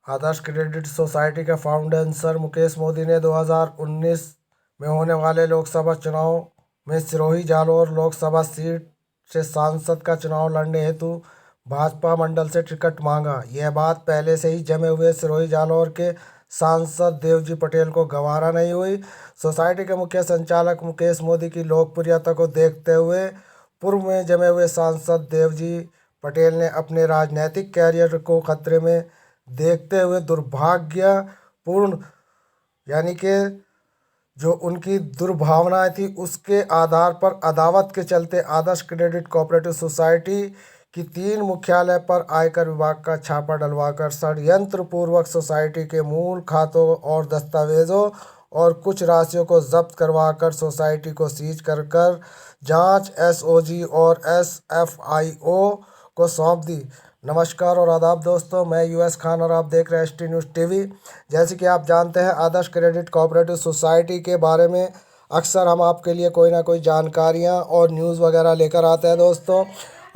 आदर्श credit society के founder sir Mukesh Modi ने 2019 में होने वाले लोकसभा चुनाव में सिरोही जालौर लोकसभा सीट से सांसद का चुनाव लड़ने हेतु भाजपा मंडल से टिकट मांगा। यह बात पहले से ही जमे हुए सिरोही जालौर के सांसद देवजी पटेल को गवारा नहीं हुई। सोसाइटी के मुख्य संचालक मुकेश मोदी की लोकप्रियता को देखते हुए पूर्व में जमे हुए सांसद देवजी पटेल ने अपने राजनीतिक कैरियर को खतरे में देखते हुए दुर्भाग्यपूर्ण यानी कि जो उनकी दुर्भावनाएं थी उसके आधार पर अदावत के चलते आदर्श क्रेडिट कोऑपरेटिव सोसाइटी की 3 मुख्यालय पर आयकर विभाग का छापा डलवाकर षड्यंत्र पूर्वक सोसाइटी के मूल खातों और दस्तावेजों और कुछ राशियों को जब्त करवाकर सोसाइटी को सीज कर जांच एसओजी और एसएफआईओ को सौंप दी। नमस्कार और आदाब दोस्तों, मैं यूएस खान और आप देख रहे हैं एसटी न्यूज़ टीवी। जैसे कि आप जानते हैं, आदर्श क्रेडिट कोऑपरेटिव सोसाइटी के बारे में अक्सर हम आपके लिए कोई ना कोई जानकारियां और न्यूज़ वगैरह लेकर आते हैं। दोस्तों,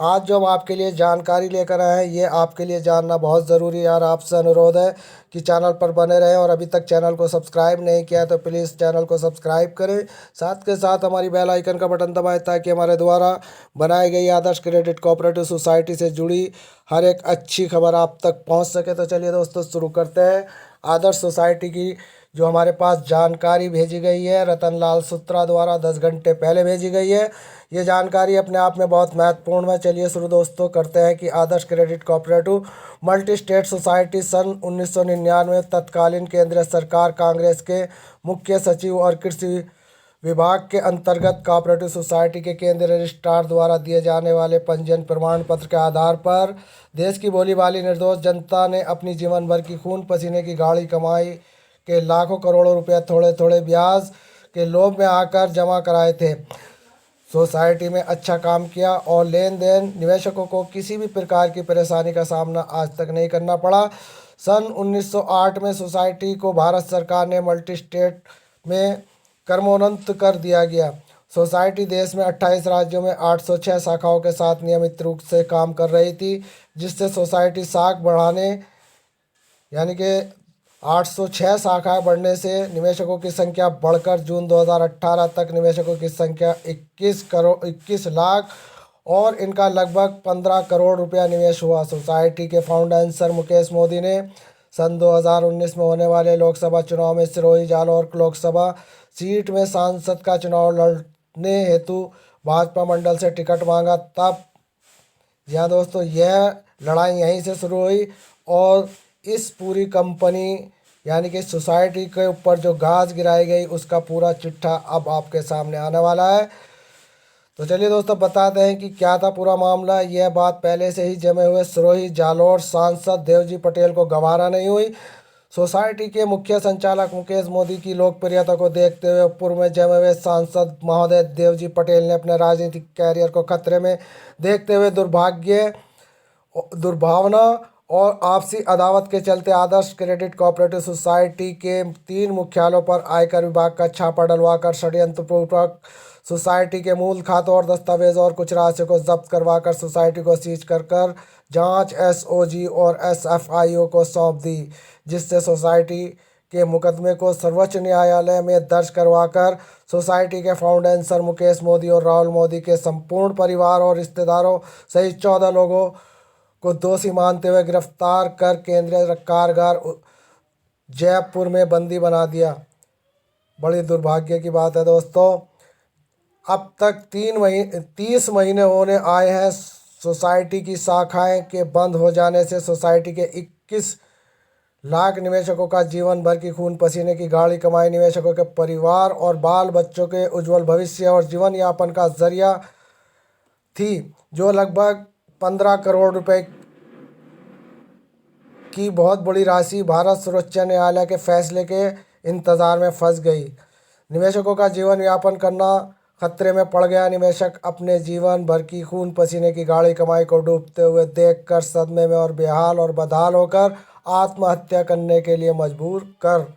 आज जो हम आपके लिए जानकारी लेकर आए हैं ये आपके लिए जानना बहुत ज़रूरी है यार। आपसे अनुरोध है कि चैनल पर बने रहें और अभी तक चैनल को सब्सक्राइब नहीं किया है तो प्लीज़ चैनल को सब्सक्राइब करें। साथ के साथ हमारी बेल आइकन का बटन दबाएं ताकि हमारे द्वारा बनाई गई आदर्श क्रेडिट कोऑपरेटिव सोसाइटी से जुड़ी हर एक अच्छी खबर आप तक पहुंच सके। तो चलिए दोस्तों, शुरू करते हैं। आदर्श सोसाइटी की जो हमारे पास जानकारी भेजी गई है रतनलाल सुत्रा द्वारा 10 घंटे पहले भेजी गई है। ये जानकारी अपने आप में बहुत महत्वपूर्ण है। चलिए शुरू दोस्तों करते हैं कि Adarsh credit cooperative multi state society सन 1999 तत्कालीन केंद्रीय सरकार कांग्रेस के मुख्य सचिव और कृषि विभाग के अंतर्गत कोऑपरेटिव सोसाइटी के केंद्रीय रजिस्ट्रार द्वारा दिए जाने वाले पंजीयन प्रमाण पत्र के आधार पर देश की भोली भाली निर्दोष जनता ने अपनी जीवन भर की खून पसीने की गाढ़ी कमाई के लाखों करोड़ों रुपए थोड़े थोड़े ब्याज के लोभ में आकर जमा कराए थे। सोसाइटी में अच्छा काम किया और लेन देन निवेशकों को किसी भी प्रकार की परेशानी का सामना आज तक नहीं करना पड़ा। सन 1908 में सोसाइटी को भारत सरकार ने मल्टी स्टेट में कर्मोन्नत कर दिया गया। सोसाइटी देश में 28 राज्यों में 806 शाखाओं के साथ नियमित रूप से काम कर रही थी, जिससे सोसाइटी शाख बढ़ाने यानी कि 806 शाखाएं बढ़ने से निवेशकों की संख्या बढ़कर जून 2018 तक निवेशकों की संख्या 21 लाख और इनका लगभग 15 करोड़ रुपया निवेश हुआ। सोसाइटी के फाउंडर सर मुकेश मोदी ने सन 2019 में होने वाले लोकसभा चुनाव में सिरोही जालौर लोकसभा सीट में सांसद का चुनाव लड़ने हेतु भाजपा मंडल से टिकट मांगा। तब यहाँ दोस्तों यह लड़ाई यहीं से शुरू हुई और इस पूरी कंपनी यानी कि सोसाइटी के ऊपर जो घास गिराई गई उसका पूरा चिट्ठा अब आपके सामने आने वाला है। तो चलिए दोस्तों बताते हैं कि क्या था पूरा मामला। यह बात पहले से ही जमे हुए सिरोही जालौर सांसद देवजी पटेल को गवारा नहीं हुई। सोसाइटी के मुख्य संचालक मुकेश मोदी की लोकप्रियता को देखते हुए पूर्व में जमे हुए सांसद महोदय देवजी पटेल ने अपने राजनीतिक कैरियर को खतरे में देखते हुए दुर्भावना और आपसी अदावत के चलते आदर्श क्रेडिट कोऑपरेटिव सोसाइटी के 3 मुख्यालयों पर आयकर विभाग का छापा डलवाकर षड्यंत्रपूर्वक सोसाइटी के मूल खातों और दस्तावेजों और कुछ राशि को जब्त करवाकर सोसाइटी को सीज कर जांच एसओजी और एसएफआईओ को सौंप दी, जिससे सोसाइटी के मुकदमे को सर्वोच्च न्यायालय में दर्ज करवाकर सोसाइटी के फाउंडर सर मुकेश मोदी और राहुल मोदी के संपूर्ण परिवार और रिश्तेदारों सहित 14 लोगों को दोषी मानते हुए गिरफ्तार कर केंद्रीय कारागार जयपुर में बंदी बना दिया। बड़ी दुर्भाग्य की बात है दोस्तों। अब तक 30 महीने होने आए हैं सोसाइटी की शाखाएं के बंद हो जाने से। सोसाइटी के 21 लाख निवेशकों का जीवन भर की खून पसीने की गाढ़ी कमाई निवेशकों के परिवार और बाल बच्चों के उज्जवल भविष्य और जीवन यापन का जरिया थी, जो लगभग 15 करोड़ रुपए की बहुत बड़ी राशि भारत सर्वोच्च न्यायालय के फैसले के इंतज़ार में फंस गई। निवेशकों का जीवन यापन करना खतरे में पड़ गया। निवेशक अपने जीवन भर की खून पसीने की गाढ़ी कमाई को डूबते हुए देखकर सदमे में और बेहाल और बदहाल होकर आत्महत्या करने के लिए मजबूर कर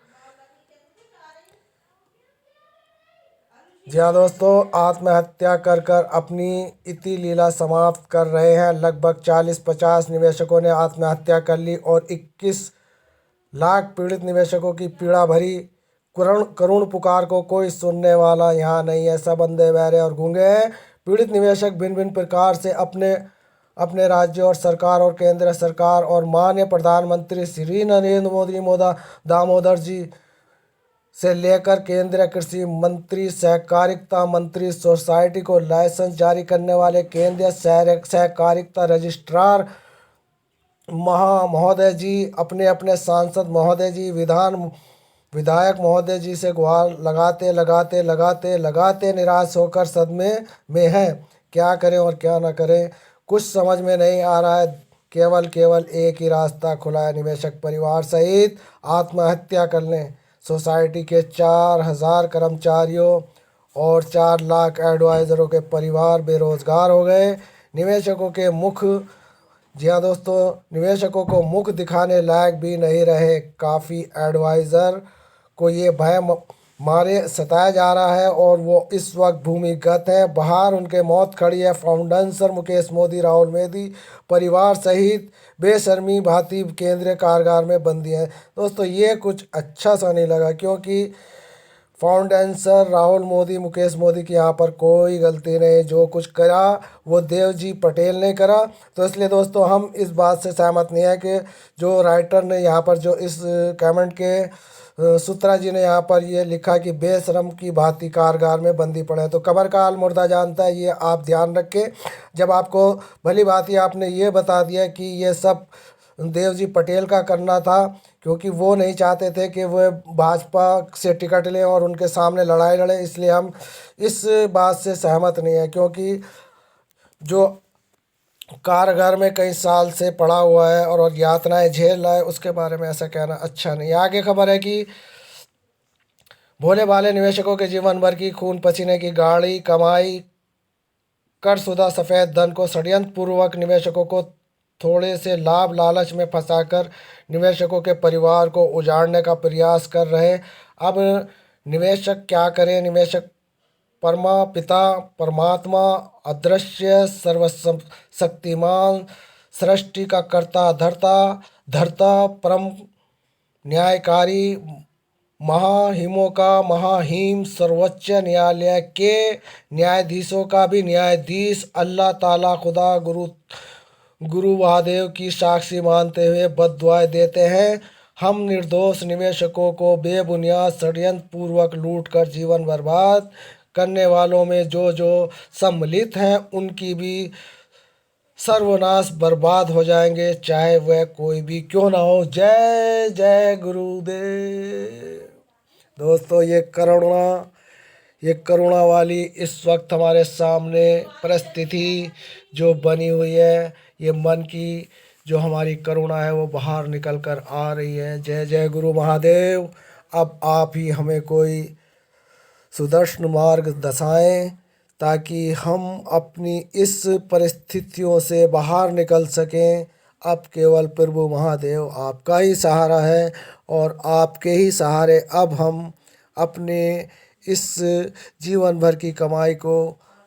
जी हाँ दोस्तों, आत्महत्या कर अपनी इति लीला समाप्त कर रहे हैं। लगभग 40-50 निवेशकों ने आत्महत्या कर ली और 21 लाख पीड़ित निवेशकों की पीड़ा भरी करुण पुकार को कोई सुनने वाला यहाँ नहीं है। सब अंधे बहरे और गूंगे हैं। पीड़ित निवेशक भिन्न भिन्न प्रकार से अपने अपने राज्य और सरकार और केंद्र सरकार और माननीय प्रधानमंत्री श्री नरेंद्र मोदी दामोदर जी से लेकर केंद्रीय कृषि मंत्री, सहकारिता मंत्री, सोसाइटी को लाइसेंस जारी करने वाले केंद्रीय सहकारिता रजिस्ट्रार महोदय जी, अपने अपने सांसद महोदय जी, विधायक महोदय जी से गुहार लगाते लगाते लगाते लगाते निराश होकर सदमे में हैं। क्या करें और क्या न करें, कुछ समझ में नहीं आ रहा है। केवल एक ही रास्ता खुला है, निवेशक परिवार सहित आत्महत्या कर लें। सोसाइटी के 4000 कर्मचारियों और 4 लाख एडवाइज़रों के परिवार बेरोजगार हो गए। निवेशकों के मुख, जी हाँ दोस्तों, निवेशकों को मुख दिखाने लायक भी नहीं रहे। काफ़ी एडवाइज़र को ये भय मारे सताया जा रहा है और वो इस वक्त भूमिगत है। बाहर उनके मौत खड़ी है। फाउंडेंसर मुकेश मोदी, राहुल मोदी परिवार सहित बेशर्मी भांति केंद्रीय कारागार में बंदी हैं। दोस्तों ये कुछ अच्छा सा नहीं लगा, क्योंकि फाउंडेंसर राहुल मोदी, मुकेश मोदी की यहाँ पर कोई गलती नहीं। जो कुछ करा वो देवजी पटेल ने करा। तो इसलिए दोस्तों हम इस बात से सहमत नहीं है कि जो राइटर ने यहाँ पर जो इस कमेंट के सूत्रा जी ने यहाँ पर ये लिखा कि बेशरम की भांति कारागार में बंदी पड़े हैं। तो कब्र का हाल मुर्दा जानता है, ये आप ध्यान रखें। जब आपको भली भांति आपने ये बता दिया कि ये सब देवजी पटेल का करना था, क्योंकि वो नहीं चाहते थे कि वो भाजपा से टिकट लें और उनके सामने लड़ाई लड़े, इसलिए हम इस बात से सहमत नहीं है। क्योंकि जो कारागार में कई साल से पड़ा हुआ है और यातनाएं झेल रहा है, उसके बारे में ऐसा कहना अच्छा नहीं। आगे खबर है कि भोले भाले निवेशकों के जीवन भर की खून पसीने की गाढ़ी कमाई कर शुदा सफ़ेद धन को षड्यंत्र पूर्वक निवेशकों को थोड़े से लाभ लालच में फंसाकर निवेशकों के परिवार को उजाड़ने का प्रयास कर रहे। अब निवेशक क्या करें? निवेशक पिता परमात्मा, अदृश्य सर्वशक्तिमान, सृष्टि का कर्ता धर्ता परम न्यायकारी, महाहिमों का महाहिम, सर्वोच्च न्यायालय के न्यायाधीशों का भी न्यायाधीश, अल्लाह ताला खुदा गुरु महादेव की साक्षी मानते हुए बद्दुआएं देते हैं। हम निर्दोष निवेशकों को बेबुनियाद षड्यंत्र पूर्वक लूट कर जीवन बर्बाद करने वालों में जो सम्मिलित हैं उनकी भी सर्वनाश बर्बाद हो जाएंगे, चाहे वह कोई भी क्यों ना हो। जय जय गुरुदेव। दोस्तों ये करुणा वाली इस वक्त हमारे सामने परिस्थिति जो बनी हुई है, ये मन की जो हमारी करुणा है वो बाहर निकल कर आ रही है। जय जय गुरु महादेव। अब आप ही हमें कोई सुदर्शन मार्ग दर्शाएं ताकि हम अपनी इस परिस्थितियों से बाहर निकल सकें। अब केवल प्रभु महादेव आपका ही सहारा है और आपके ही सहारे अब हम अपने इस जीवन भर की कमाई को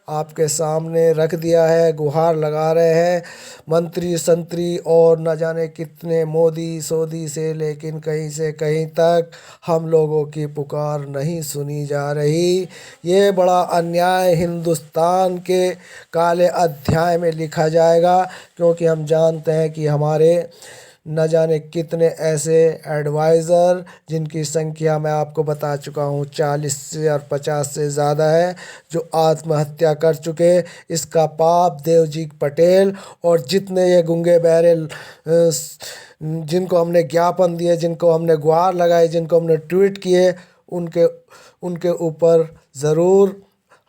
आपके सामने रख दिया है, गुहार लगा रहे हैं मंत्री संतरी और न जाने कितने मोदी सोदी से, लेकिन कहीं से कहीं तक हम लोगों की पुकार नहीं सुनी जा रही। ये बड़ा अन्याय हिंदुस्तान के काले अध्याय में लिखा जाएगा, क्योंकि हम जानते हैं कि हमारे न जाने कितने ऐसे एडवाइज़र जिनकी संख्या मैं आपको बता चुका हूँ 40 से और 50 से ज़्यादा है, जो आत्महत्या कर चुके। इसका पाप देवजी पटेल और जितने ये गुंगे बहरे जिनको हमने ज्ञापन दिए, जिनको हमने गुहार लगाई, जिनको हमने ट्वीट किए, उनके ऊपर ज़रूर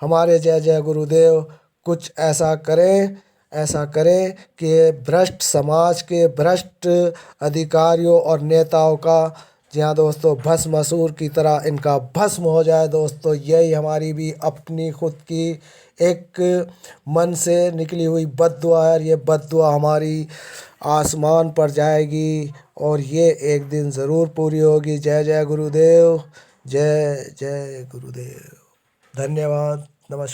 हमारे जय जय गुरुदेव कुछ ऐसा करें कि भ्रष्ट समाज के भ्रष्ट अधिकारियों और नेताओं का, जी हाँ दोस्तों, भस्मासुर की तरह इनका भस्म हो जाए। दोस्तों यही हमारी भी अपनी खुद की एक मन से निकली हुई बद्दुआ है। ये बद्दुआ हमारी आसमान पर जाएगी और ये एक दिन ज़रूर पूरी होगी। जय जय गुरुदेव, जय जय गुरुदेव। धन्यवाद।